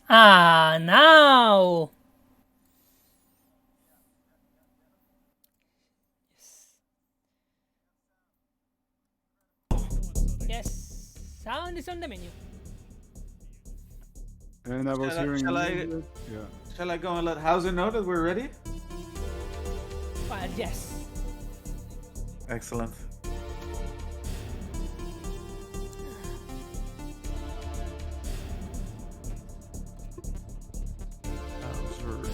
Ah, now! Yes, sound is on the menu. And I was hearing music. Yeah. Shall I go and let Hauser know that we're ready? Well, yes. Excellent. Hauser.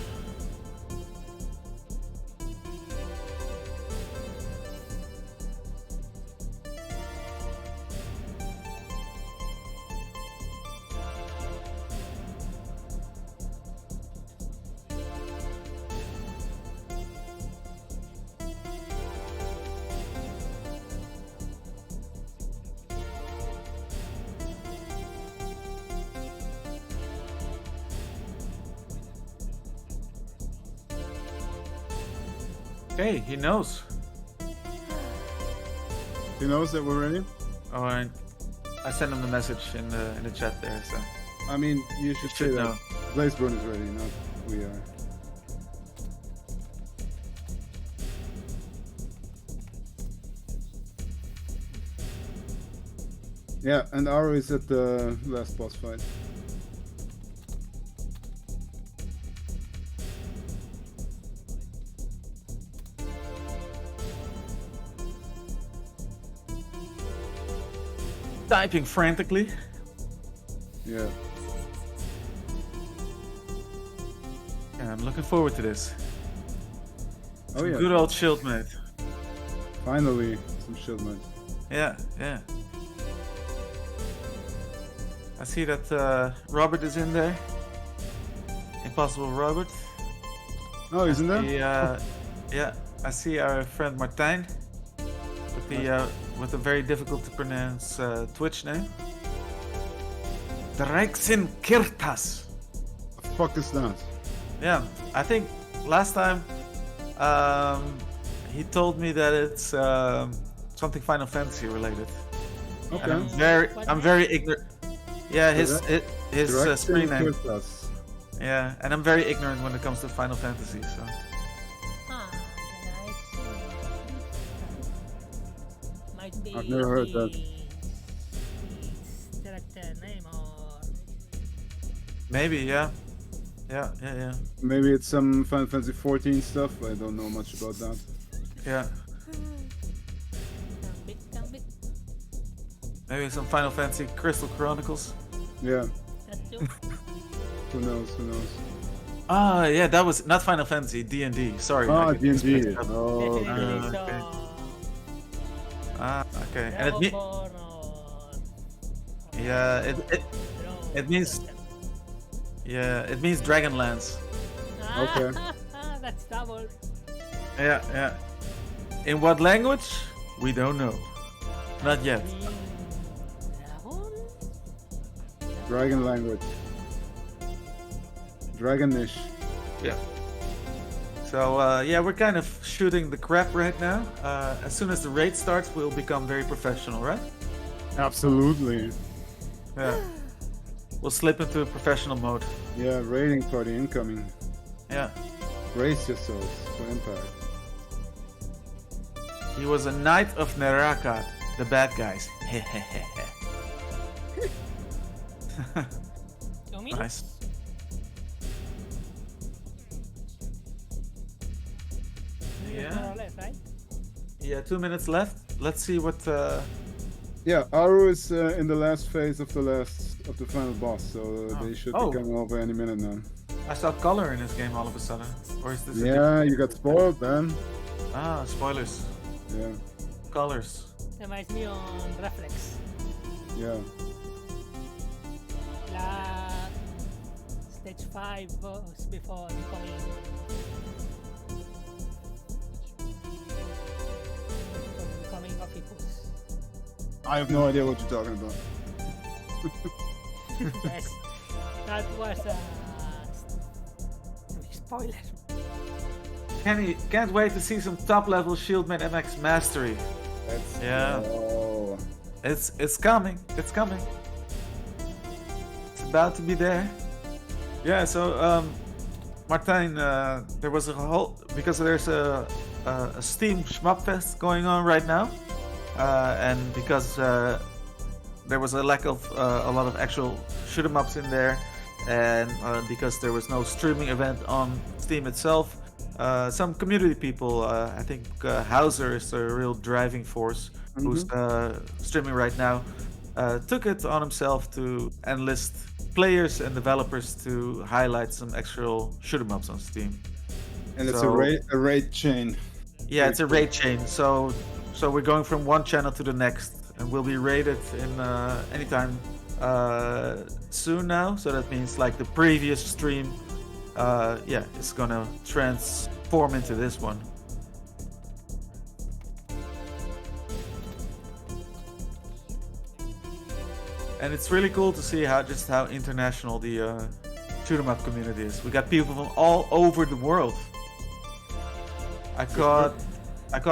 Okay, he knows. He knows that we're ready? Oh, and I sent him the message in the chat there, so. I mean, you should say that. know. Blazeburn is ready, not we are. Yeah, and Aro is at the last boss fight. Typing frantically. Yeah. Yeah, I'm looking forward to this. Oh yeah. Good old Schildmaid. Finally, some Schildmaid. Yeah, yeah. I see that Robert is in there. Impossible Robert. Oh, isn't there? Yeah, I see our friend Martijn with the very difficult to pronounce Twitch name. Drexin Kirtas. What the fuck is that? Yeah, I think last time he told me that it's something Final Fantasy related. Okay. And I'm very ignorant. Yeah, his screen name. Kirtas. Yeah, and I'm very ignorant when it comes to Final Fantasy. So Ah, might be I've never heard that. his character name or maybe, yeah. Yeah. Maybe it's some Final Fantasy 14 stuff. I don't know much about that. Yeah. Gambit. Maybe some Final Fantasy Crystal Chronicles. Yeah. That too. Who knows? Who knows? Ah, yeah, that was not Final Fantasy, D&D. Sorry. Ah, I get these D&D. mixed up. Oh, Definitely okay. so. Ah, okay. And Dragonborn or yeah, it means it means Dragonlance. Okay. That's double. Yeah. In what language? We don't know. Not yet. Dragon? Dragon language. Dragonish. Yeah. So yeah, we're kind of shooting the crap right now. As soon as the raid starts, we'll become very professional, right? Absolutely. Yeah. We'll slip into professional mode. Yeah, raiding party incoming. Yeah. Brace yourselves for impact. He was a knight of Naraka, the bad guys. Nice. Yeah. More or less, right? Yeah, 2 minutes left. Let's see what. Yeah, Aru is in the last phase of the final boss, so they should Oh. be coming over any minute now. I saw color in this game all of a sudden. Or is this? a Yeah, you got spoiled, man. different- Ah, spoilers. Yeah, Colors. Reminds me on Reflex. yeah. Stage 5 was before becoming Ophikus. I have no idea what you're talking about. Yes, that was spoiler. Can't wait to see some top level Shieldmaid MX mastery. That's Yeah. Oh, It's coming. It's coming. It's about to be there. Yeah, so Martijn, there was a whole because there's a Steam SHMUP Fest going on right now, and because there was a lack of a lot of actual shoot 'em ups in there, and because there was no streaming event on Steam itself, some community people, I think Hauser is the real driving force, who's streaming right now, took it on himself to enlist players and developers to highlight some actual shoot 'em ups on Steam. And it's So- a raid chain. Yeah, it's a raid chain. So we're going from one channel to the next, and we'll be raided in anytime soon now. So that means like the previous stream, yeah, it's gonna transform into this one. And it's really cool to see how international the shoot 'em up community is. We got people from all over the world. I caught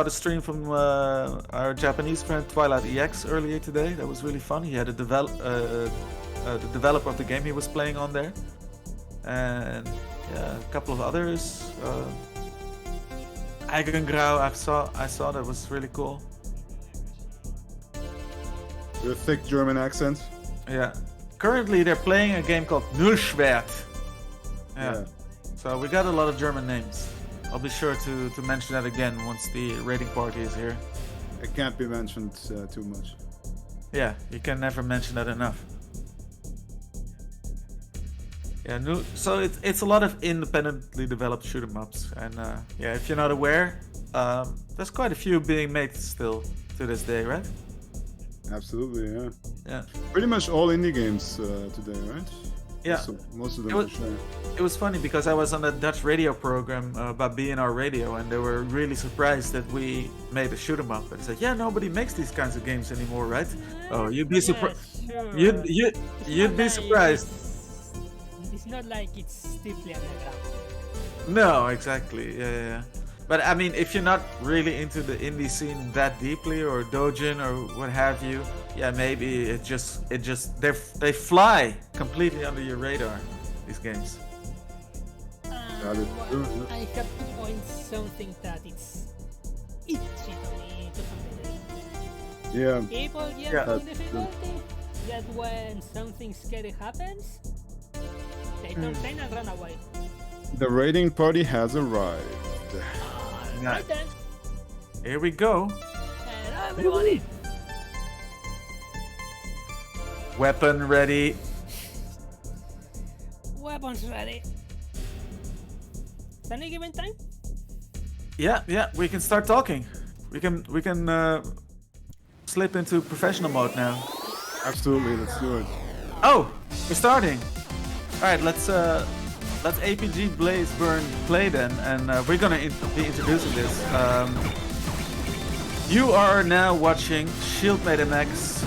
a stream from our Japanese friend Twilight EX earlier today. That was really fun. He had the developer of the game he was playing on there, and yeah, a couple of others. Eigengrau, I saw that was really cool. With a thick German accent. Yeah. Currently, they're playing a game called Nullschwert. Yeah. So we got a lot of German names. I'll be sure to mention that again once the raiding party is here. It can't be mentioned too much. Yeah, you can never mention that enough. Yeah, so it's a lot of independently developed shoot 'em ups, and yeah, if you're not aware, there's quite a few being made still to this day, right? Absolutely, yeah. Yeah. Pretty much all indie games today, right? Yeah. Most of them It was- for sure. It was funny because I was on a Dutch radio program about BNR Radio, and they were really surprised that we made a shoot 'em up. And they said, "Yeah, nobody makes these kinds of games anymore, right?" Oh, you'd be surprised. Sure. You'd be surprised. It's not like it's deeply underground. No, exactly. Yeah. But I mean, if you're not really into the indie scene that deeply, or Dojin, or what have you, yeah, maybe they fly completely under your radar. These games. Yeah, they do, yeah. I have to point something that it's itchy to me to some degree. Yeah. People get Yeah. to difficulty that when something scary happens, they don't complain and run away. The raiding party has arrived. Right then, Here we go. hello everybody. Weapon ready. Weapons ready. At any given time? Yeah, we can start talking. We can slip into professional mode now. Absolutely, let's do it. Oh, we're starting. All right, let's APG Blaze Burn play then, and we're gonna be introducing this. You are now watching Schildmaid MX,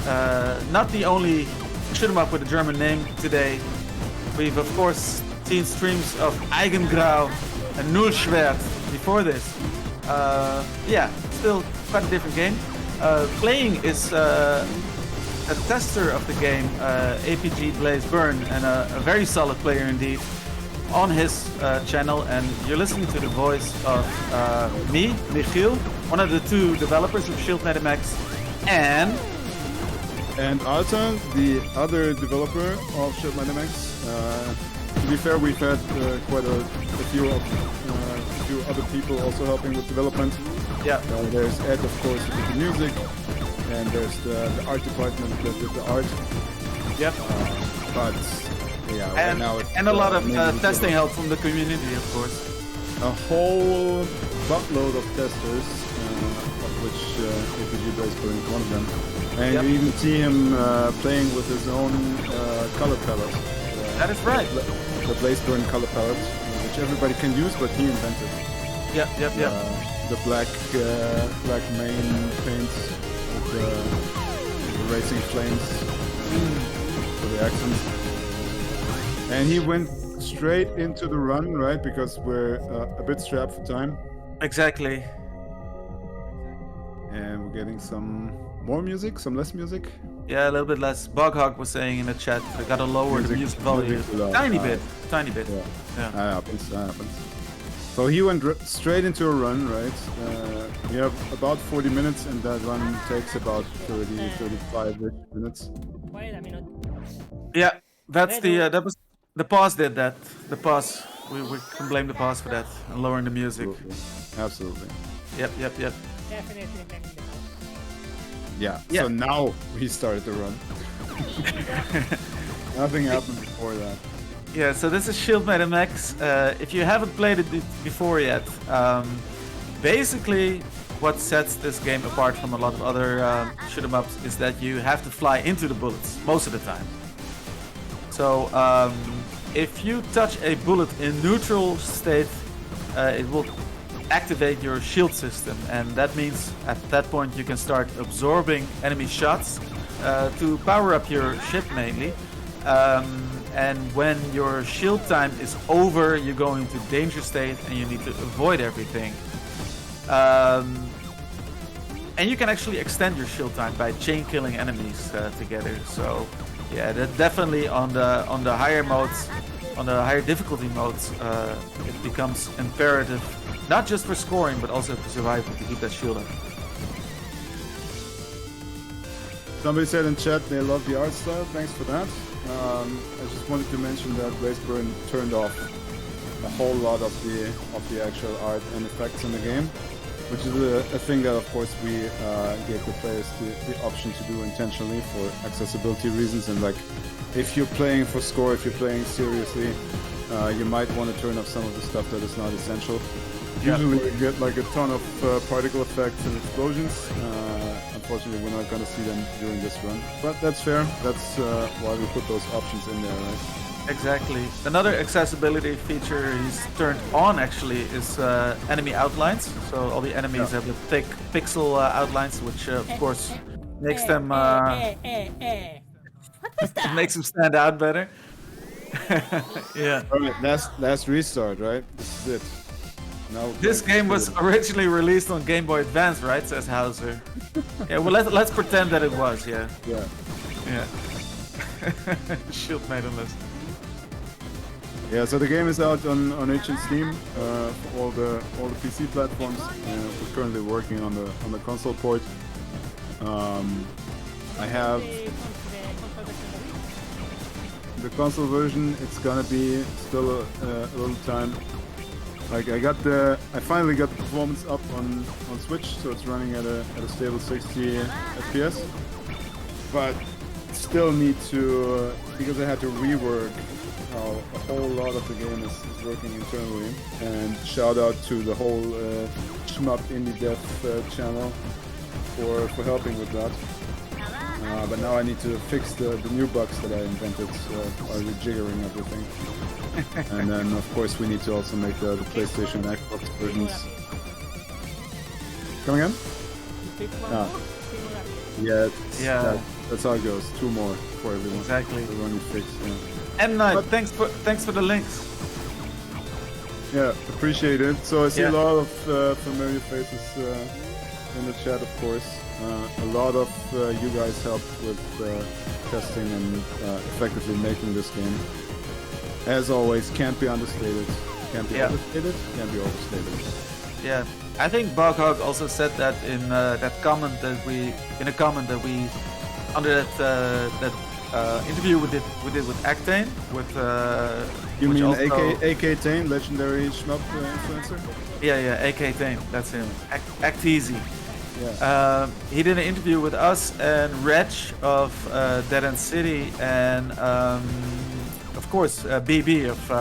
not the only shoot 'em up with a German name today. We've of course seen streams of Eigengrau and Nullschwert before this. Yeah, still quite a different game. Playing is a tester of the game, APG Blaze Burn, and a very solid player indeed, on his channel. And you're listening to the voice of me, Michiel, one of the two developers of Schildmaid MX, And Alta, the other developer of Schildmaid MX. To be fair, we've had quite a few other people also helping with development. yeah, There's Ed, of course, who did the music, and there's the art department that did the art. yep, But yeah, right now it's, and a lot of mainly testing help from the community, of course. a whole buttload of testers, of which APG Blaze Burn is one of them. And Yep. you even see him playing with his own color palette. That is right. The Blaze Burn color palette, which everybody can use, but he invented. Yep. The black main paints with the racing flames for the accents. And he went straight into the run, right? Because we're a bit strapped for time. Exactly. And we're getting some more music, some less music. Yeah, a little bit less. Bughog was saying in the chat, I gotta lower the music volume. music loud. Tiny bit. Yeah, Yeah. that happens. That happens. So he went straight into a run, right? We have about 40 minutes, and that run takes about 30, 35 minutes. Wait a minute. Yeah, that's that was the pause did that. The pause. We can blame the pause for that and lowering the music. Absolutely. Yep. Definitely blaming the mouse. Yeah. Yeah. So now he started to run. Nothing happened before that. Yeah, so this is Schildmaid MX. If you haven't played it before yet, basically what sets this game apart from a lot of other shoot 'em ups is that you have to fly into the bullets most of the time. So if you touch a bullet in neutral state, it will activate your shield system, and that means at that point you can start absorbing enemy shots to power up your ship mainly. And when your shield time is over, you go into danger state and you need to avoid everything. And you can actually extend your shield time by chain killing enemies together. So yeah, that definitely on the higher modes, on the higher difficulty modes, it becomes imperative, not just for scoring, but also for survival, to keep that shield up. Somebody said in chat they love the art style. Thanks for that. I just wanted to mention that Raceburn turned off a whole lot of the actual art and effects in the game, which is a thing that, of course, we gave the players the option to do intentionally for accessibility reasons. And like, if you're playing for score, if you're playing seriously, you might want to turn off some of the stuff that is not essential. Yeah. Usually you get like a ton of particle effects and explosions. Unfortunately, we're not going to see them during this run, but that's fair. That's why we put those options in there, right? Exactly. Another accessibility feature he's turned on actually is enemy outlines. So all the enemies have the thick pixel outlines, which of course makes them What was that? makes them stand out better. Yeah. All right, last restart, right? This is it. Now This game was originally released on Game Boy Advance, right? Says Hauser. Yeah. Well, let's pretend that it was. Yeah. Yeah. Yeah. Schildmaid on list. Yeah, so the game is out on itch and Steam for all the PC platforms. We're currently working on the console port. I have the console version. It's gonna be still a little time. Like I finally got the performance up on Switch, so it's running at a stable 60 FPS. But still need to, because I had to rework how a whole lot of the game is working internally. And shout out to the whole SHMUP Indie Dev channel for helping with that. But now I need to fix the new bugs that I invented by rejiggering everything. And then of course we need to also make the PlayStation and Xbox versions. Come again? Yeah. That's how it goes. 2 more for everyone. Exactly. Everyone is fixed. Yeah. And thanks for the links. Yeah, appreciate it. So I see Yeah. a lot of familiar faces in the chat, of course. A lot of you guys helped with testing and effectively making this game. As always, can't be understated. Can't be understated. Can't be overstated. Yeah, I think Bughog also said that in that comment that we under that interview we did with Actane with You which mean also, AK Tane, legendary SHMUP influencer? Yeah, AK Tane, that's him. Act Easy. Yeah. He did an interview with us and Reg of Dead End City and of course BB of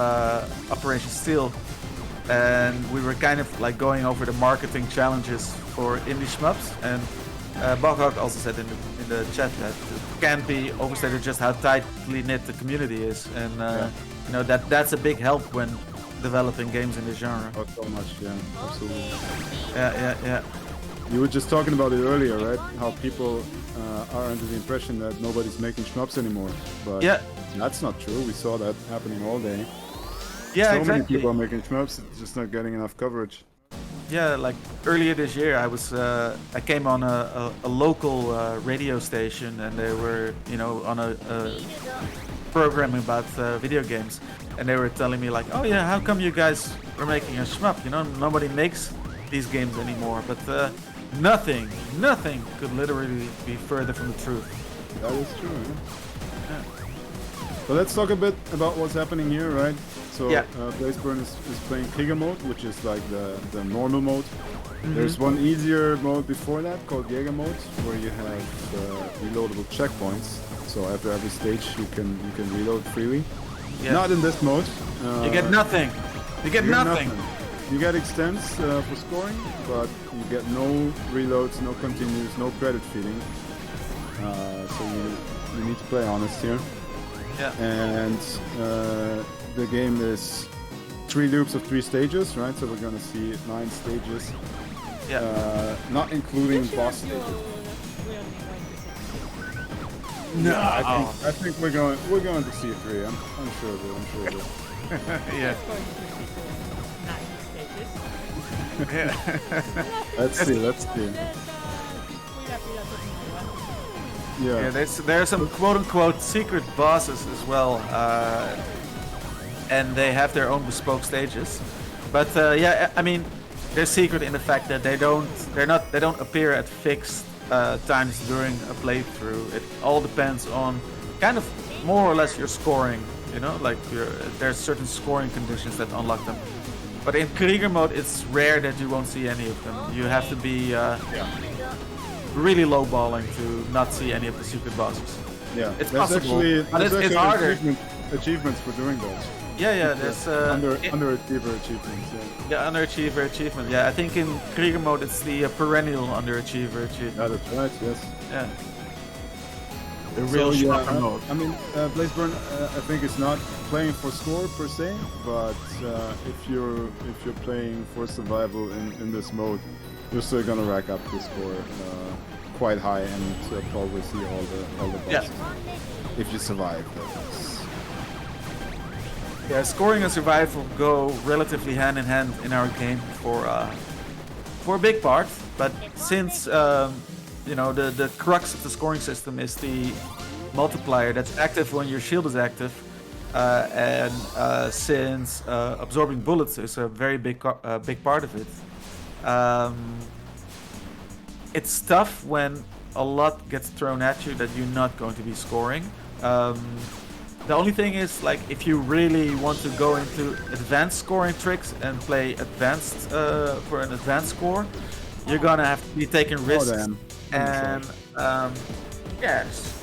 Operation Steel, and we were kind of like going over the marketing challenges for indie shmups. And Bughog also said in the chat that it can't be overstated just how tightly knit the community is, and you know that's a big help when developing games in the genre. Oh, so much, yeah, absolutely. Yeah. You were just talking about it earlier, right? How people are under the impression that nobody's making shmups anymore. But that's not true. We saw that happening all day. Yeah, so exactly. many people are making shmups, it's just not getting enough coverage. Yeah, like earlier this year, I came on a local radio station, and they were, you know, on a program about video games, and they were telling me like, oh yeah, how come you guys are making a shmup? You know, nobody makes these games anymore. But nothing could literally be further from the truth. That is true. Yeah. So let's talk a bit about what's happening here, right? So Yeah. Blazeburn is playing Krieger mode, which is like the normal mode. There's one easier mode before that called Jäger mode, where you have reloadable checkpoints. So after every stage, you can reload freely. Yeah. Not in this mode. You get nothing. You get nothing. You get extents for scoring, but you get no reloads, no continues, no credit feeding. So you need to play honest here. Yeah. And the game is 3 loops of 3 stages, right? So we're gonna see 9 stages. Yeah. Not including boss stages. No, I think we're going to see 3. I'm sure of it. I'm sure of it. Yeah. Yeah. Let's see. Yeah, there are some quote-unquote secret bosses as well, and they have their own bespoke stages. But yeah, I mean, they're secret in the fact that they don't appear at fixed times during a playthrough. It all depends on kind of more or less your scoring. You know, like there's certain scoring conditions that unlock them. But in Krieger mode, it's rare that you won't see any of them. You have to be really lowballing to not see any of the secret bosses. Yeah, it's there's possible, actually, but there's it's actually harder. Achievements for doing those. Yeah, there's underachiever achievements. Yeah, underachiever achievement. Yeah, I think in Krieger mode it's the perennial underachiever achievement. Yeah, that's right. Yes. Yeah. The real shopper mode. I mean, Blazeburn, I think it's not playing for score per se, but if you're playing for survival in this mode, you're still gonna rack up the score quite high and probably see all the bosses if you survive. Yeah, scoring and survival go relatively hand in hand in our game for a big part, but since you know, the crux of the scoring system is the multiplier that's active when your shield is active, and since absorbing bullets is a very big part of it, it's tough when a lot gets thrown at you that you're not going to be scoring. The only thing is, like, if you really want to go into advanced scoring tricks and play advanced for an advanced score, you're gonna have to be taking risks. And yes.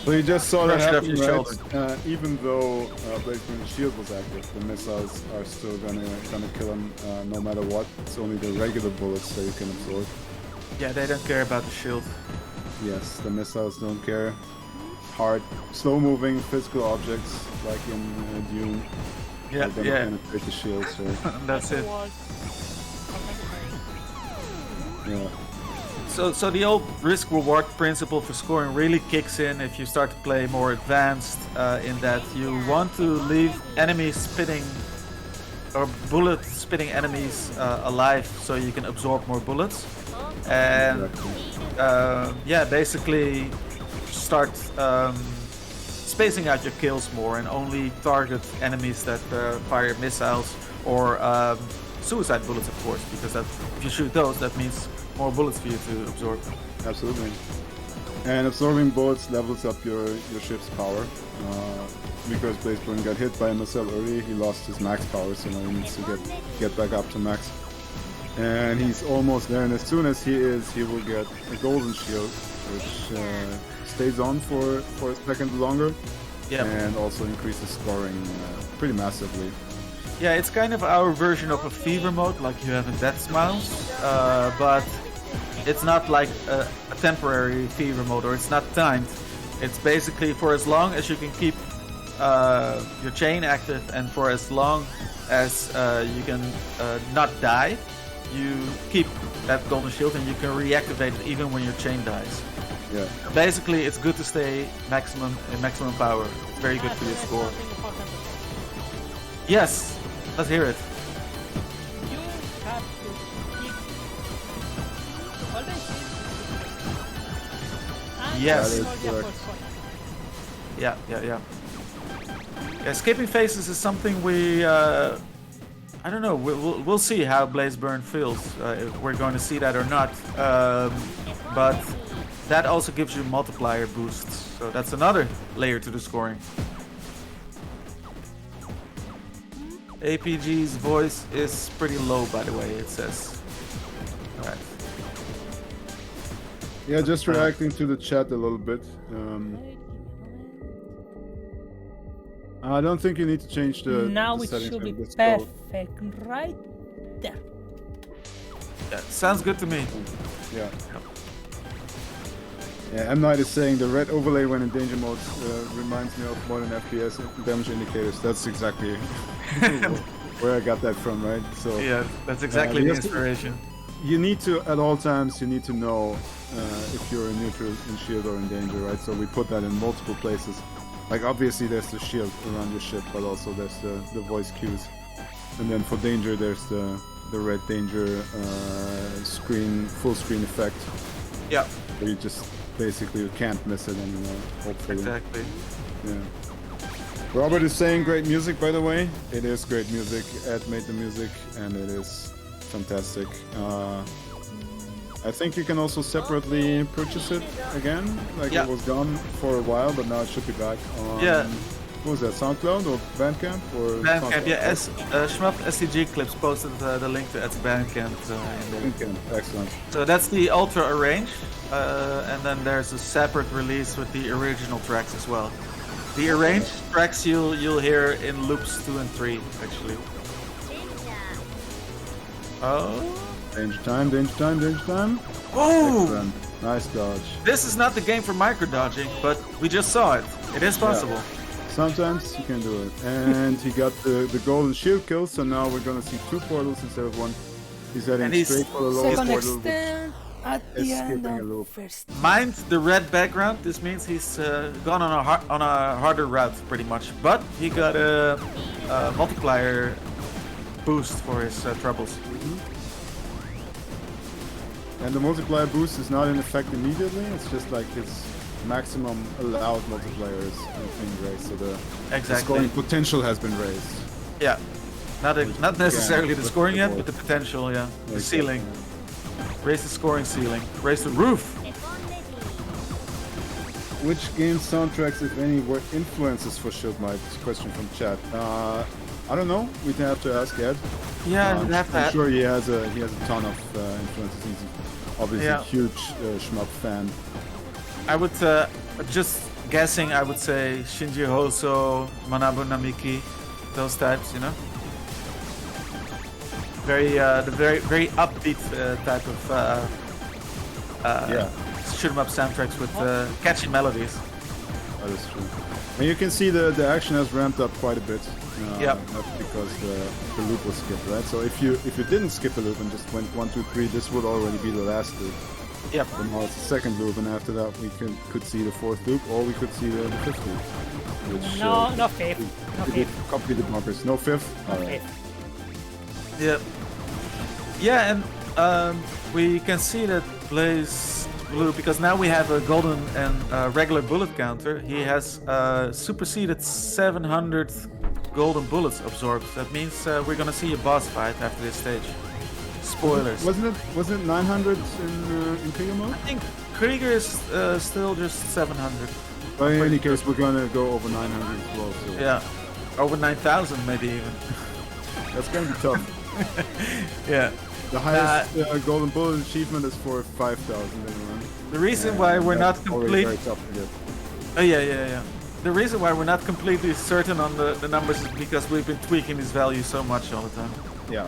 So you just saw that happen, right? Even though Blazeburn's shield was active, the missiles are still gonna kill him no matter what. It's only the regular bullets that you can absorb. Yeah, they don't care about the shield. Yes, the missiles don't care. Hard, slow-moving physical objects like in Dune. Yeah, they're gonna penetrate the shield. So that's it. Yeah. So the old risk-reward principle for scoring really kicks in if you start to play more advanced, in that you want to leave enemies spitting or bullet-spitting enemies alive so you can absorb more bullets. And yeah, basically start spacing out your kills more and only target enemies that fire missiles or suicide bullets, of course, because if you shoot those, that means more bullets for you to absorb. Absolutely. And absorbing bullets levels up your ship's power. Because Blazeburn got hit by a missile early, he lost his max power, so now he needs to get back up to max. And he's almost there, and as soon as he is, he will get a golden shield, which stays on for a second longer, and also increases scoring pretty massively. Yeah, it's kind of our version of a fever mode, like you have in Death Smiles, but it's not like a temporary fever mode, or it's not timed. It's basically for as long as you can keep your chain active, and for as long as you can not die, you keep that golden shield and you can reactivate it even when your chain dies. Yeah. Basically, it's good to stay in maximum power. It's very good for your score. Yes, let's hear it. You Yes. That is Memoria correct. for Sonic. Yeah. Yeah, skipping phases is something we. I don't know. We'll see how Blaze Burn feels. If we're going to see that or not. But that also gives you multiplier boosts. So that's another layer to the scoring. APG's voice is pretty low, by the way, it says. Alright. Yeah, just reacting to the chat a little bit. I don't think you need to change the Now the it settings should be on this code. perfect right there. Yeah, sounds good to me. Yeah. Yeah, M. Night is saying the red overlay when in danger mode reminds me of modern FPS damage indicators. That's exactly where I got that from, right? So Yeah, that's exactly the because inspiration. you need to, at all times, you need to know if you're in neutral, in shield, or in danger, right? So we put that in multiple places. Like, obviously there's the shield around your ship, but also there's the voice cues. And then for danger, there's the red danger screen, full screen effect. Yeah, Where you just basically you can't miss it anymore, hopefully. exactly. Yeah. Robert is saying great music, by the way. It is great music. Ed made the music, and it is fantastic. I think you can also separately purchase it again. Like Yeah. it was gone for a while, but now it should be back on. Yeah. What was that? SoundCloud or Bandcamp or? Bandcamp, SoundCloud? yeah. SHMUP STG Clips posted the link to its Bandcamp. In there. Bandcamp. Excellent. So that's the Ultra Arrange, and then there's a separate release with the original tracks as well. The arranged tracks you'll hear in loops 2 and 3 actually. Oh. Danger time! Danger time! Danger time! Oh! Excellent. Nice dodge. This is not the game for micro dodging, but we just saw it. It is possible. Sometimes you can do it. And he got the golden shield kill, so now we're gonna see 2 portals instead of 1. He's heading And he's- straight for the lower Second portal. extend at is the end skipping a of loop. first. Mind the red background. This means he's gone on a harder route pretty much, but he got a multiplier boost for his troubles. And the multiplier boost is not in effect immediately, it's just like his maximum allowed multiplier is being raised, so the Exactly. scoring potential has been raised. Yeah. Not necessarily the with scoring the yet, board. but the potential, yeah. The Exactly. ceiling. Raise the scoring ceiling. Raise the roof. Which game soundtracks, if any, were influences for Schildmaid? Question from chat. I don't know. We'd have to ask Ed. Yeah, we'd have I'm to. sure he has a ton of influences. He's obviously Yeah. a huge SHMUP fan. I would just guessing. I would say Shinji Hoso, Manabu Namiki, those types. You know, the very upbeat type of Yeah. shoot 'em up soundtracks with catchy melodies. That is true. And you can see the action has ramped up quite a bit. Yep. That's because the loop was skipped, right? So if you didn't skip a loop and just went 1, 2, 3, this would already be the last loop. Yep. But now it's the second loop, and after that we could see the 4th loop, or we could see the 5th loop. Which, No fifth. No we did fifth. copy the bumpers. No 5th? No Alright. fifth. Yeah. Yeah, and we can see that Blaze Blue, because now we have a golden and regular bullet counter. He has superseded 700 golden bullets absorbed. That means we're gonna see a boss fight after this stage. Spoilers. Wasn't it 900 in Krieger mode? I think Krieger is still just 700. But in any case, we're gonna go over 900 as well. So Yeah, over 9,000 maybe even. that's gonna be tough. Yeah. The highest golden bullet achievement is for 5,000 everyone. The reason why we're not That's already complete. very tough to get. Oh yeah. The reason why we're not completely certain on the numbers is because we've been tweaking these values so much all the time. Yeah.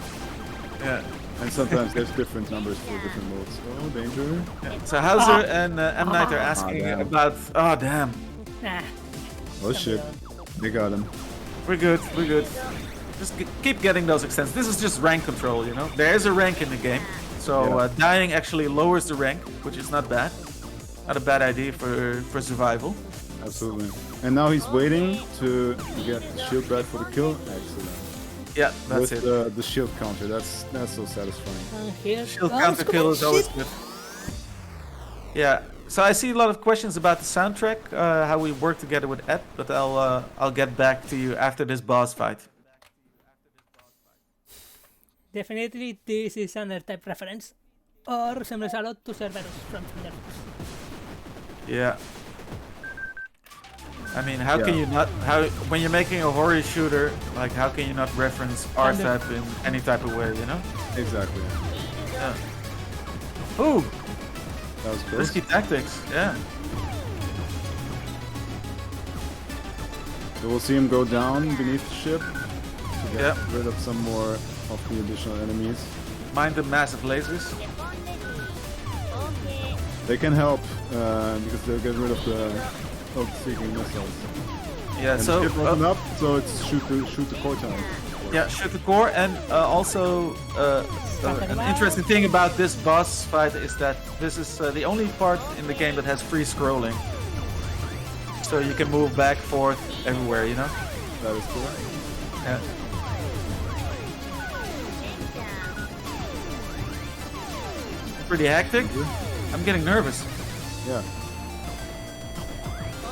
Yeah. And sometimes there's different numbers for different modes. Oh, danger. So Hauser and M. Night are asking damn. about. Oh damn. Nah. Oh shit. They got him. We're good. Just keep getting those extents. This is just rank control, you know. There is a rank in the game, so Yeah. dying actually lowers the rank, which is not bad. Not a bad idea for survival. Absolutely. And now he's waiting to get the shield back for the kill. Excellent. Yeah, that's With it. the shield counter. That's so satisfying. And here Shield comes counter kill is always shit. good. Yeah, So I see a lot of questions about the soundtrack, how we work together with Ed, but I'll get back to you after this boss fight. Definitely, this is another type reference, or resembles a lot to Cerberus from Thunderbolts. Yeah. I mean, how can you not? When you're making a horror shooter, like how can you not reference R-Type in any type of way? You know? Exactly. Yeah. Ooh, That was good. risky tactics. Yeah. So we'll see him go down beneath the ship to get rid of some more of the additional enemies. Mind the massive lasers. They can help because they'll get rid of the seeking missiles. Yeah. And So. the ship open up, so it's shoot the core tower. Yeah, shoot the core, and also an interesting thing about this boss fight is that this is the only part in the game that has free scrolling. So you can move back, forth, everywhere, you know? That is cool. Yeah. Pretty hectic. I'm getting nervous. Yeah.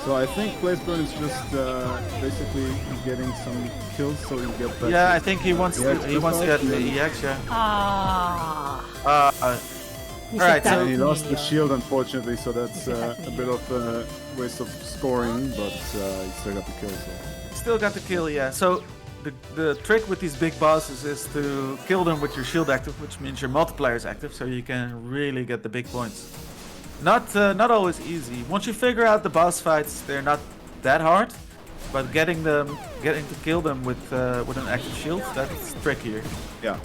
So I think Blazeburn is just basically getting some kills so you get back. Yeah, I think he wants to get the EX, yeah. Alright, so And he lost the shield unfortunately, so that's a bit of a waste of scoring, but he still got the kill. So. still got the kill, yeah. So the trick with these big bosses is to kill them with your shield active, which means your multiplier is active, so you can really get the big points. Not always easy. Once you figure out the boss fights, they're not that hard, but getting to kill them with an active shield, that's trickier. Yeah.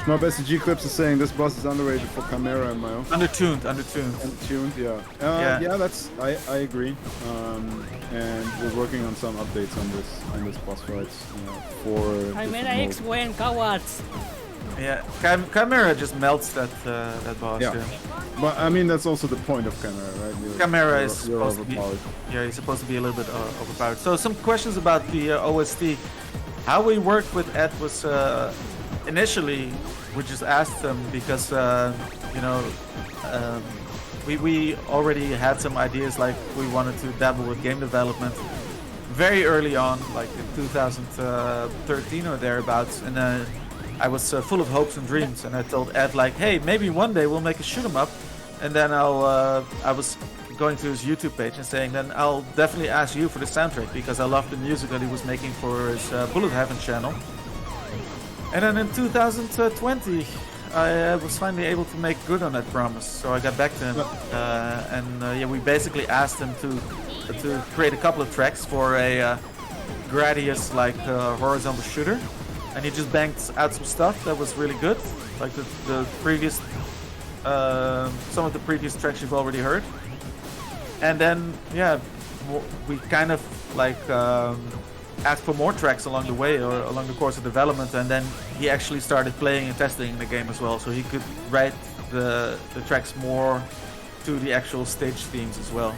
SHMUP SCG Clips is saying this boss is underrated for Chimera in my own. Undertuned. Undertuned, yeah. Yeah, that's I agree. And we're working on some updates on this boss fights for. Chimera X when cowards. Yeah, Chimera just melts that boss. Yeah. But I mean that's also the point of Chimera, right? Chimera is supposed to be. overpowered. Yeah, he's supposed to be a little bit overpowered. So some questions about the OST. How we worked with Ed was initially we just asked him because we already had some ideas, like we wanted to dabble with game development very early on, like in 2013 or thereabouts, and I was full of hopes and dreams, and I told Ed like, hey, maybe one day we'll make a shoot 'em up, and then I was going to his YouTube page and saying, then I'll definitely ask you for the soundtrack because I love the music that he was making for his Bullet Heaven channel. And then in 2020, I was finally able to make good on that promise. So I got back to him, and we basically asked him to create a couple of tracks for a Gradius like horizontal shooter, and he just banged out some stuff that was really good, like the previous, some of the previous tracks you've already heard. And then we kind of like asked for more tracks along the way or along the course of development, and then he actually started playing and testing the game as well, so he could write the tracks more to the actual stage themes as well.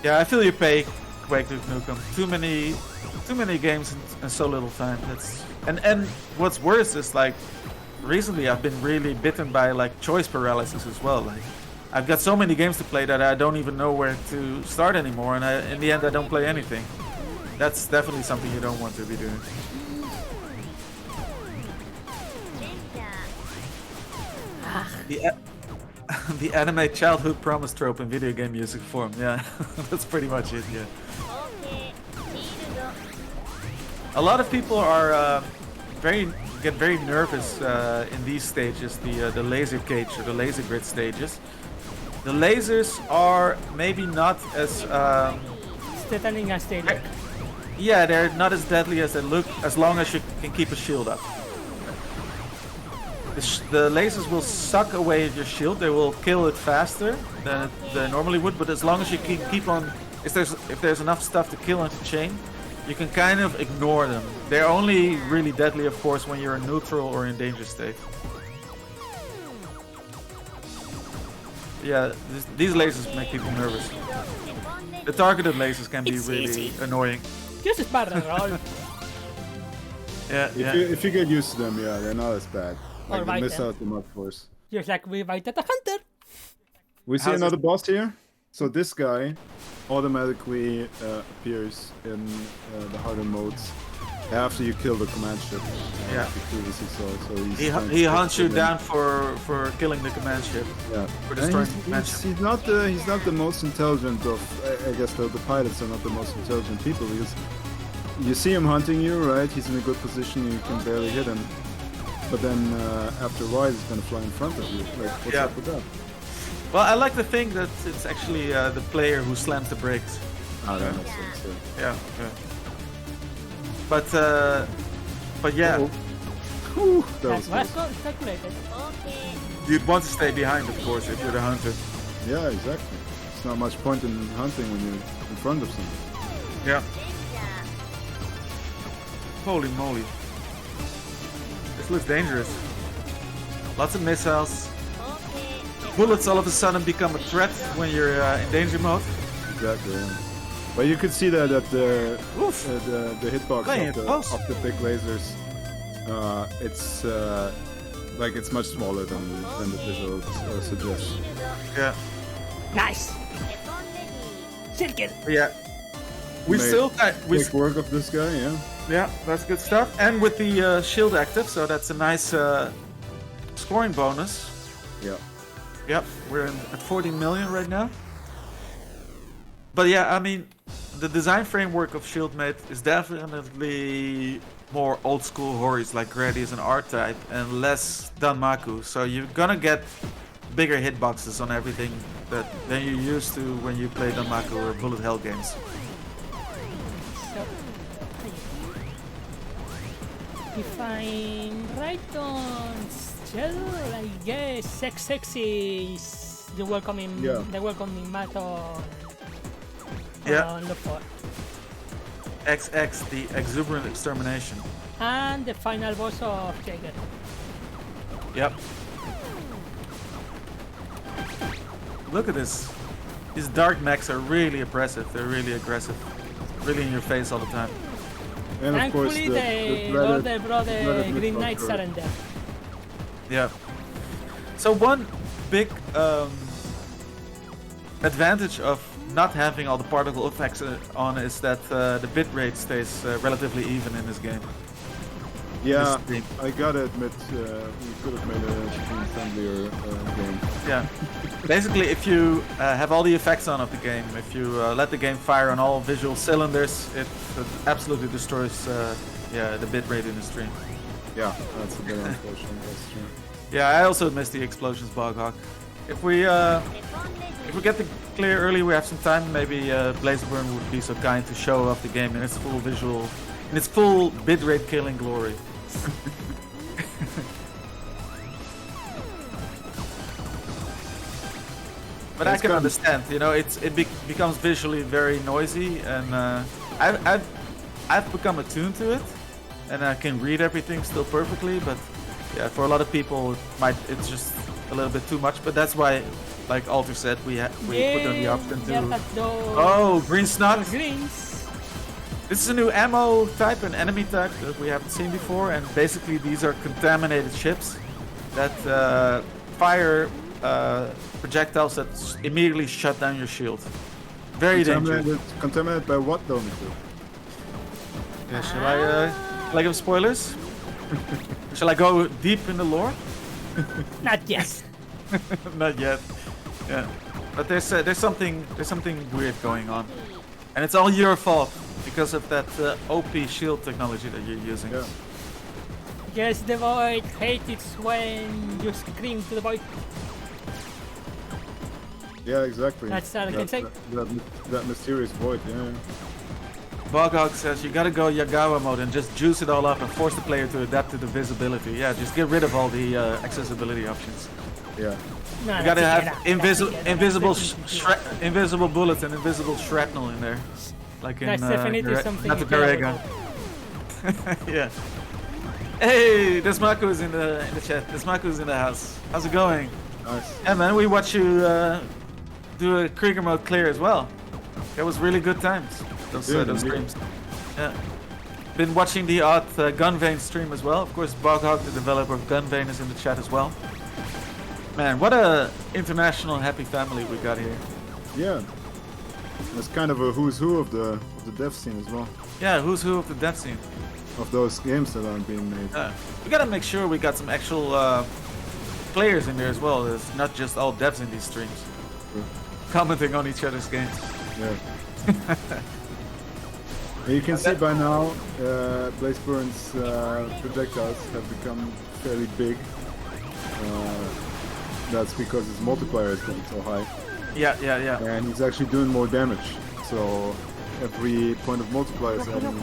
Yeah, I feel your pain, Quake Duke Nukem. Too many games in so little time. And what's worse is like recently I've been really bitten by like choice paralysis as well. Like I've got so many games to play that I don't even know where to start anymore, and in the end I don't play anything. That's definitely something you don't want to be doing. The anime childhood promise trope in video game music form, yeah. That's pretty much it, yeah. A lot of people are get very nervous in these stages, the laser cage or the laser grid stages. The lasers are maybe not as Threatening as they look. yeah, they're not as deadly as they look, as long as you can keep a shield up. The lasers will suck away your shield. They will kill it faster than they normally would, but as long as you can keep on, if there's enough stuff to kill on the chain, you can kind of ignore them. They're only really deadly, of course, when you're in neutral or in danger state. Yeah, these lasers make people nervous. The targeted lasers can be really annoying. Just a barrel roll. Yeah, If you get used to them, yeah, they're not as bad. Like the Alright missile then. to Mud Force. Just like we fight at the hunter. We see How's another it- boss here. So this guy automatically appears in the harder modes after you kill the command ship. Yeah. We previously saw. So He hunts you down for killing the command ship. Yeah. For And destroying the command ship. he's not the most intelligent of. I guess the pilots are not the most intelligent people because you see him hunting you, right? He's in a good position. You can barely hit him. But then after a while, he's gonna fly in front of you. Like, what's Yeah. up with that? Well, I like to think that it's actually the player who slams the brakes. Oh, that makes sense. Yeah. But yeah, Uh-oh. Whew, that That was was close. calculated. you'd want to stay behind, of course, if you're the hunter. Yeah, exactly. It's not much point in hunting when you're in front of something. Yeah. Holy moly. This looks dangerous. Lots of missiles. Bullets all of a sudden become a threat when you're in danger mode. Exactly. Yeah. But you could see that at the Oof. the hitbox Playing it close. of the big lasers, it's like it's much smaller than the visual suggests. Yeah. Nice. Circle. But yeah. We Made still Quick work of this guy, yeah. yeah, that's good stuff. And with the shield active, so that's a nice scoring bonus. Yeah. Yep, we're at 14 million right now. But yeah, I mean, the design framework of Schildmaid is definitely more old school Horis like Gradius and R-Type and less Danmaku. So you're gonna get bigger hitboxes on everything than you're used to when you play Danmaku or Bullet Hell games. So, if I'm right on schedule, I guess sexy is the welcoming mat Yeah. on the floor. XX, the Exuberant Extermination. And the final boss of Jaeger. Yep. Look at this. These dark mechs are really oppressive. They're really aggressive. Really in your face all the time. And of course Thankfully, the all dreaded- the brother dreaded Green hitbox Knights are- are in there. Yeah. So one big advantage of not having all the particle effects on is that the bitrate stays relatively even in this game. Yeah, This I gotta admit, we could have made a stream-friendlier game. Yeah. Basically, if you have all the effects on of the game, if you let the game fire on all visual cylinders, it absolutely destroys the bitrate in the stream. Yeah, that's a bit unfortunate, that's true. Yeah, I also missed the explosions, Boghawk. If we get the clear early, we have some time. Maybe Blazeburn would be so kind to show off the game in its full visual, in its full bitrate killing glory. But That's I can good. understand, you know, it becomes visually very noisy, and I've become attuned to it, and I can read everything still perfectly. But yeah, for a lot of people, it's just a little bit too much. But that's why, like Alter said, we put on the option there to. are those Oh, green snot! greens. This is a new ammo type, an enemy type that we haven't seen before, and basically these are contaminated ships that fire projectiles that immediately shut down your shield. Very dangerous. Contaminated by what though, Mr.? Yeah, shall I give spoilers? Shall I go deep in the lore? Not yet. Not yet. Yeah, but there's something weird going on, and it's all your fault because of that OP shield technology that you're using. Yeah. Yes, the void hates it when you scream to the void. Yeah, exactly. That's all I can say. That mysterious void, yeah. Boghawk says you gotta go Yagawa mode and just juice it all up and force the player to adapt to the visibility. Yeah, just get rid of all the accessibility options. Yeah. No, You gotta that's have it, invisible bullets and invisible shrapnel in there, like in That's definitely something not the incredible. Garega. Yeah. Hey, Desmaku is in the chat. Desmaku is in the house. How's it going? Nice. Yeah, man, we watched you do a Krieger mode clear as well. That was really good times. Those Dude, those indeed. streams. Yeah. Been watching the odd Gunvane stream as well. Of course, Boghawk, the developer of Gunvane, is in the chat as well. Man, what a international happy family we got here. Yeah. It's kind of a who's who of the dev scene as well. Yeah, who's who of the dev scene. Of those games that aren't being made. We gotta make sure we got some actual players in there as well. It's not just all devs in these streams. Sure. Commenting on each other's games. Yeah. You can see by now, Blazeburn's projectiles have become fairly big. That's because his multiplier is going so high. Yeah. And he's actually doing more damage. So every point of multiplier is adding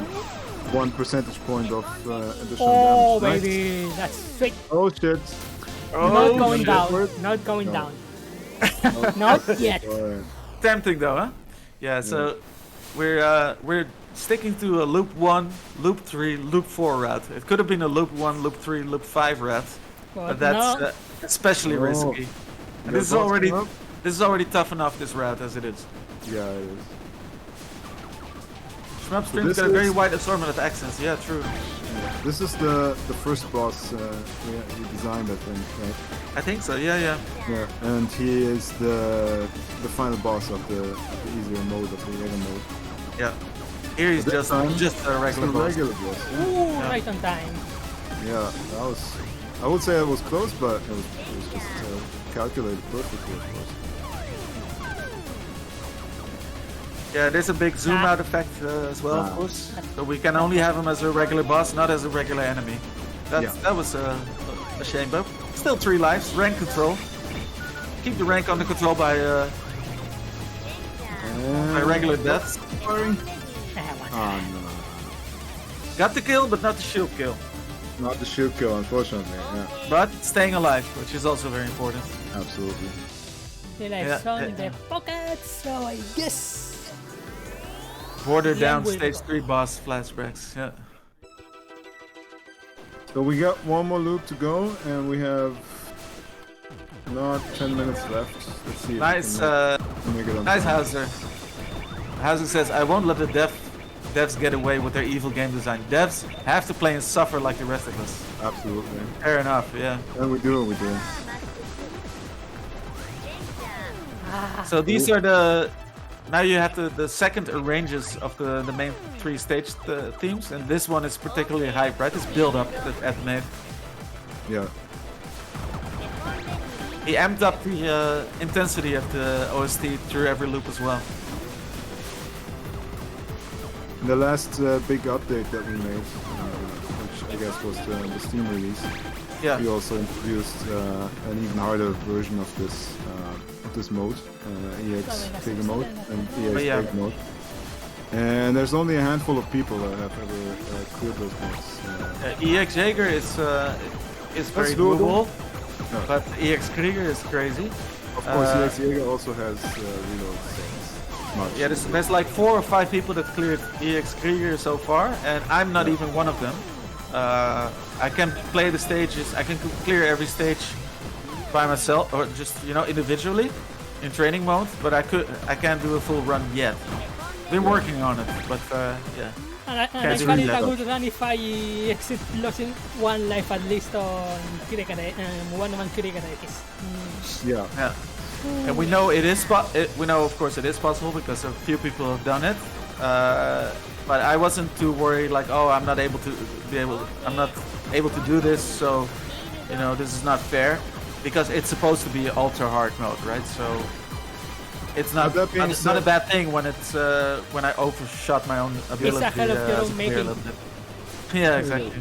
1 percentage point of additional damage. Oh, baby, that's sweet. Oh shit. Not going shit. down. Not going No. down. Not yet. Alright. Tempting though, huh? Yeah. So we're sticking to a loop 1, loop 3, loop 4 route. It could have been a loop 1, loop 3, loop 5 route, but that's no. especially Oh. risky. And Your this boss is already tough enough, this route as it is. Yeah, it is. SHMUP streams this got a very is- wide assortment of accents. Yeah, true. This is the first boss we designed, I think, right? I think so. Yeah. Yeah, and he is the final boss of the easier mode, of the regular mode. Yeah. Here he's But this just time, a It's regular the boss. regular boss. Ooh, right on time. Yeah, that was. I would say it was close, but it was just calculated perfectly, of course. Yeah, there's a big zoom out effect as well, of course. So we can only have him as a regular boss, not as a regular enemy. That was a shame, but still 3 lives. Rank control. Keep the rank under control by regular deaths. Ah, no. Got the kill, but not the shield kill. Not the shield kill, unfortunately. Yeah, But staying alive, which is also very important. absolutely. The life song in the pocket, so I guess. Border down will stage go. 3 boss flashbacks. Yeah. So we got one more loop to go, and we have not 10 minutes left. Let's see. Nice, If we can make it on nice time. Hauser. Hauser says, I won't let the devs get away with their evil game design. Devs have to play and suffer like the rest of us. Absolutely. Fair enough, yeah. And we do what we do. So these are the... Now you have the second arranges of the main 3 stage themes, and this one is particularly hype, right? This build up that Ed made. Yeah. He amped up the intensity of the OST through every loop as well. And the last big update that we made, which I guess was the Steam release, Yeah. we also introduced an even harder version of this mode, EX Big Mode and EX yeah. Big Mode. And there's only a handful of people that have ever cleared those modes. EX Jaeger is very doable. doable, but EX Krieger is crazy. Of course, EX Jaeger also has reloads. So it's not Yeah, there's like 4 or 5 people that cleared EX Krieger so far, and I'm not even one of them. I can play the stages, I can clear every stage by myself, or just, individually in training mode, but I can't do a full run yet. Been working on it, but yeah. And I Can't call do it a that. good run if I exit losing 1 life at least on Krieger, 1-1 Krieger X. Yeah. Yeah. And we know we know of course it is possible because a few people have done it. But I wasn't too worried like, oh, I'm not able to do this, so this is not fair, because it's supposed to be ultra hard mode, right? So it's not But that being it's not a said- bad thing when it's when I overshot my own ability. ahead of your as own a player a making. little bit. Yeah, exactly.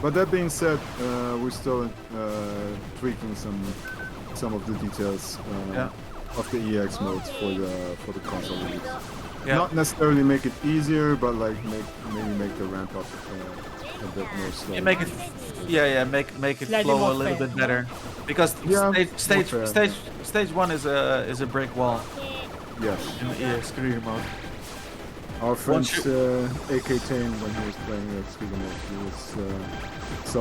But that being said, we're still tweaking some of the details of the EX modes for the console release. Yeah. Not necessarily make it easier, but like maybe make the ramp up a bit more slow. Yeah, make it Slightly flow more a little fair. bit better, because Yeah, stage 1 is a brick wall Yes. in the EX Career mode. Our friend Once AK Tane, when he was playing EX Giga mode, he was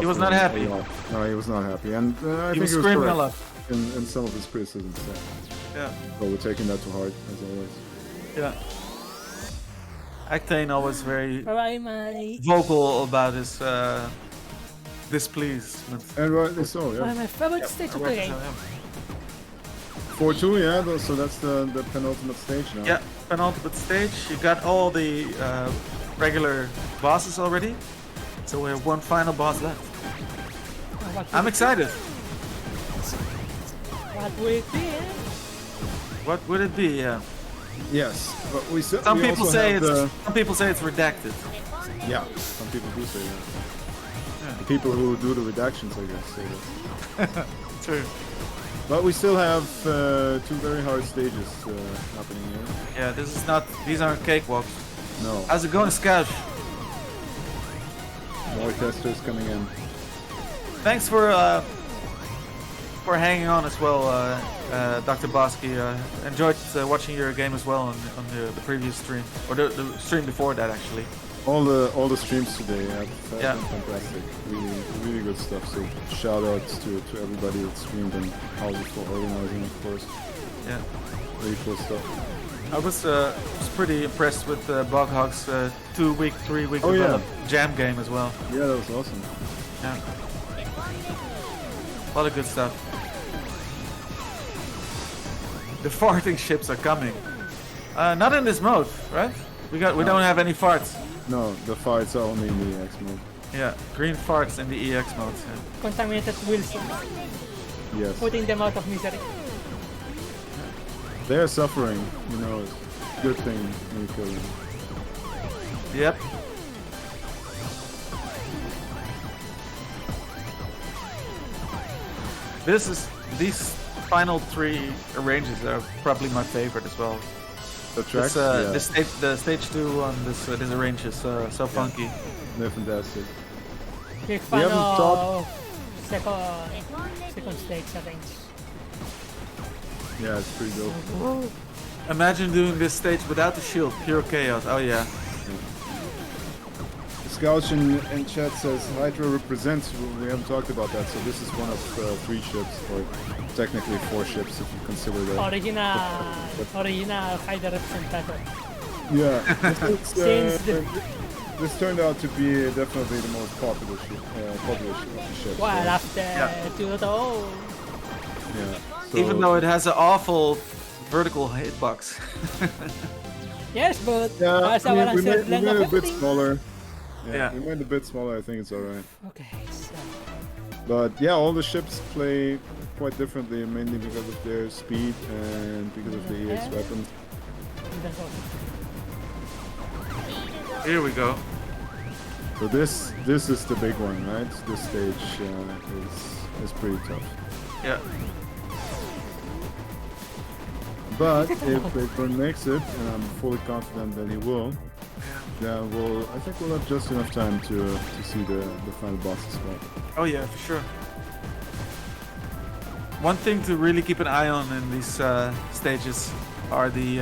He was not suffering happy. a lot. No, he was not happy, and I He think was he was screaming a correct lot. in some of his criticisms. So Yeah. we're taking that to heart as always. Yeah. Actane always very Alright, my vocal about his displeasement. And rightly so, yeah. my favorite stage of the game. 4-2, yeah, so that's the penultimate stage now. Yeah, penultimate stage. You got all the regular bosses already. So we have one final boss left. I'm excited. What will it be? What would it be? Yeah. Yes, but we still. Some we people also say have some people say it's redacted. Yeah, some people do say that. The people who do the redactions, I guess, say that. True. But we still have 2 very hard stages happening here. Yeah, this is not. These aren't cakewalks. No, How's it going, Scout? more testers coming in. Thanks for hanging on as well, Dr. Bosky. Enjoyed watching your game as well on the previous stream, or the stream before that actually. All the streams today have been fantastic. Really good stuff. So shout outs to everybody that streamed and houses for organizing, of course. Yeah, Really cool stuff. I was pretty impressed with Boghog's 2-week, 3-week Oh, yeah. jam game as well. Yeah, that was awesome. Yeah, a lot of good stuff. The farting ships are coming. Not in this mode, right? We don't have any farts. No, the fights are only in the EX mode. Yeah, green farts in the EX mode. Yeah. Contaminated Wilson, Yes. putting them out of misery. They're suffering, you know, it's a good thing when you kill them. Yep. These final 3 ranges are probably my favorite as well. The tracks, The stage 2 on this range is so funky. they're fantastic. Big fan haven't of talked- second stage arrange. Yeah, it's pretty dope. Imagine doing this stage without the shield, pure chaos. Oh yeah. Scouch in chat says Hydra represents. We haven't talked about that, so this is one of 3 ships, or technically 4 ships if you consider that. Original Hydra representative. Yeah, Since the- this turned out to be definitely the most popular ship of the ships. Well, yeah. after 2.0. Yeah. So, Even though it has an awful vertical hitbox. Yes, but yeah, as our we made answer, blend it of a bit everything. smaller. Yeah. We made it a bit smaller. I think it's alright. Okay, so But yeah, all the ships play quite differently, mainly because of their speed and because of the EX weapons. we don't go. Here we go. So this is the big one, right? This stage is pretty tough. Yeah. But if Blakeburn makes it, and I'm fully confident that he will, then I think we'll have just enough time to see the final boss as well. Oh yeah, for sure. One thing to really keep an eye on in these stages are the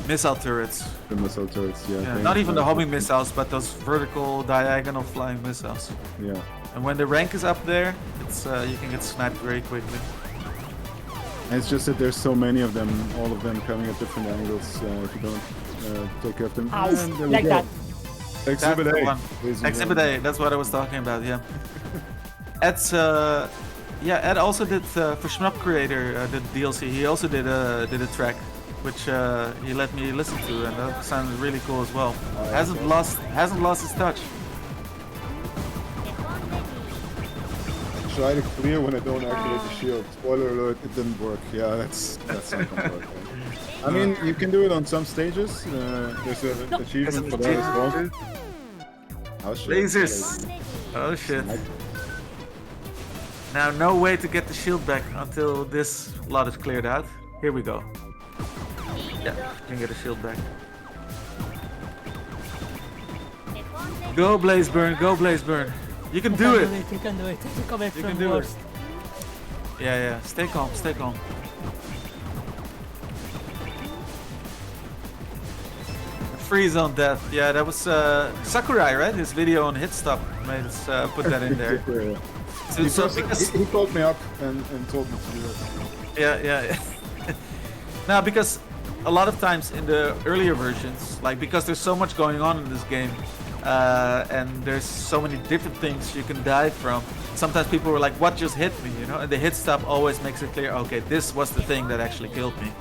missile turrets. The missile turrets, yeah. Yeah, not even the homing missiles, but those vertical, diagonal flying missiles. Yeah. And when the rank is up there, it's you can get sniped very quickly. And it's just that there's so many of them, all of them coming at different angles. If you don't take care of them, Ow, and there we like go. that. Exhibit That's the A. one. ladies and Exhibit gentlemen. A, that's what I was talking about, yeah. Ed also did for SHMUP Creator did DLC. He also did a track, which he let me listen to, and that sounded really cool as well. Hasn't lost his touch. Try to clear when I don't activate the shield. Spoiler alert, it didn't work. Yeah, that's not gonna work. Right? I mean, you can do it on some stages. There's an achievement for that as well. Oh shit. Lasers. Oh shit. Now no way to get the shield back until this lot is cleared out. Here we go. Yeah, you can get a shield back. Go Blazeburn, go Blazeburn. You can do it. You can do it. You come back You from can do it. worst. Yeah. Stay calm, stay calm. Freeze on death. Yeah, that was Sakurai, right? His video on Hitstop made us put that in there. He called me up and told me to do it. Yeah. Now, because a lot of times in the earlier versions, like because there's so much going on in this game, and there's so many different things you can die from. Sometimes people were like, "What just hit me?" You know, and the hit stuff always makes it clear. Okay, this was the thing that actually killed me.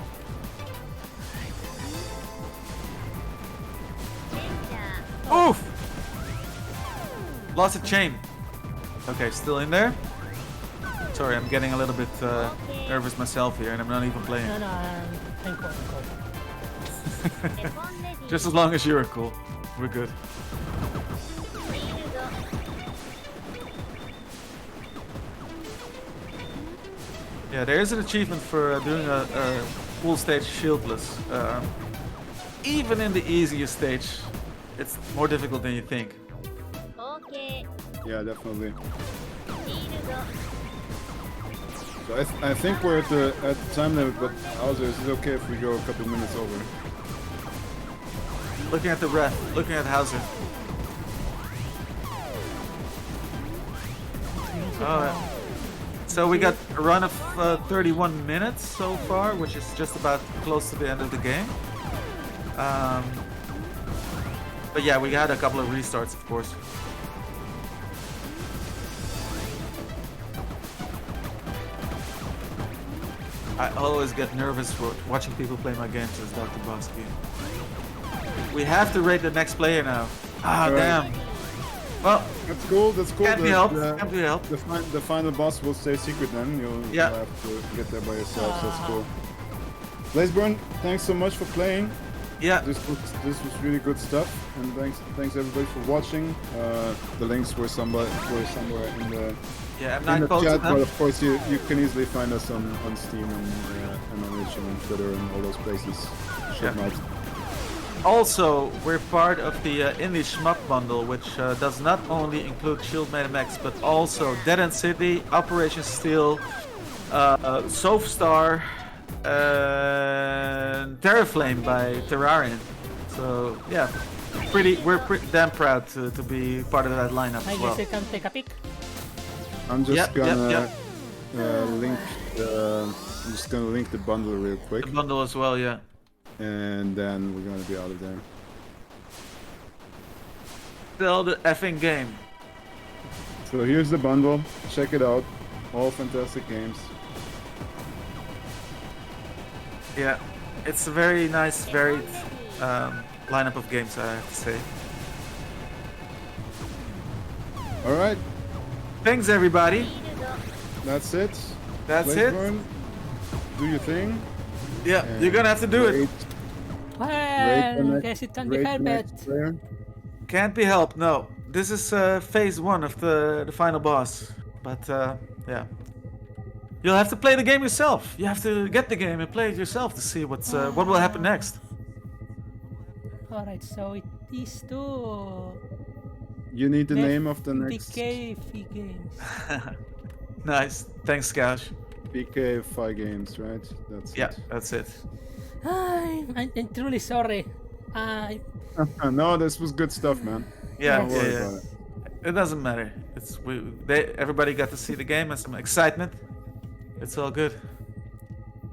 Oof! Lost a chain. Okay, still in there. Sorry, I'm getting a little bit nervous myself here, and I'm not even playing. No, I'm cool. Just as long as you're cool, we're good. Yeah, there is an achievement for doing a full stage shieldless. Even in the easiest stage, it's more difficult than you think. Yeah, definitely. So I think we're at the time limit, but Hauser, is it okay if we go a couple minutes over? Looking at the ref, looking at Hauser. So we got a run of 31 minutes so far, which is just about close to the end of the game. But yeah, we had a couple of restarts, of course. I always get nervous for watching people play my games as Dr. Bosky. We have to rate the next player now. Ah, right. Damn. Well, That's cool. That's cool. can't be helped. Can't be helped. The final boss will stay secret then. You'll have to get there by yourself. So that's cool. Blazeburn, thanks so much for playing. Yeah. This was really good stuff, and thanks everybody for watching. The links were somewhere in the chat, but of course you can easily find us on Steam and on Twitch and on Twitter and all those places. Schildmaid. Also, we're part of the Indie SHMUP bundle, which does not only include Schildmaid MX, but also Dead End City, Operation Steel, Sofstar, and Terraflame by Terrarian. So yeah, we're pretty damn proud to be part of that lineup I as well. guess I can take a peek. I'm just gonna Yep. link the bundle real quick, The bundle as well, yeah. and then we're gonna be out of there. Still the effing game. So here's the bundle. Check it out. All fantastic games. Yeah, it's a very nice, varied lineup of games, I have to say. All right, Thanks, everybody. that's it. That's Blazeburn, it. do your thing. Yeah, you're gonna have to do it. Well, guess it can be helped. Can't be helped. No, this is phase 1 of the final boss. But yeah, you'll have to play the game yourself. You have to get the game and play it yourself to see what will happen next. Alright, so it is to You need the name of the next PK games. Nice. Thanks, Scouch. PK 5 games, right? That's Yeah, that's it. I'm truly sorry. No, this was good stuff, man. Yeah, Don't worry yeah. about it. It doesn't matter. Everybody got to see the game and some excitement. It's all good.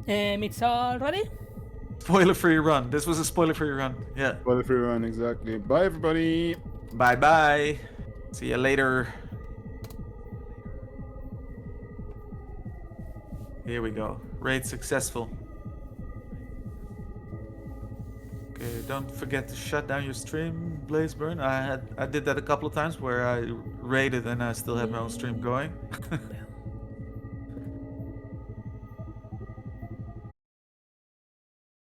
It's all ready? Spoiler-free run. This was a spoiler-free run. Yeah. Well, if we run, exactly. Bye, everybody. Bye-bye. See you later. Here we go. Raid successful. Okay, don't forget to shut down your stream, Blazeburn. I did that a couple of times where I raided and I still had my own stream going.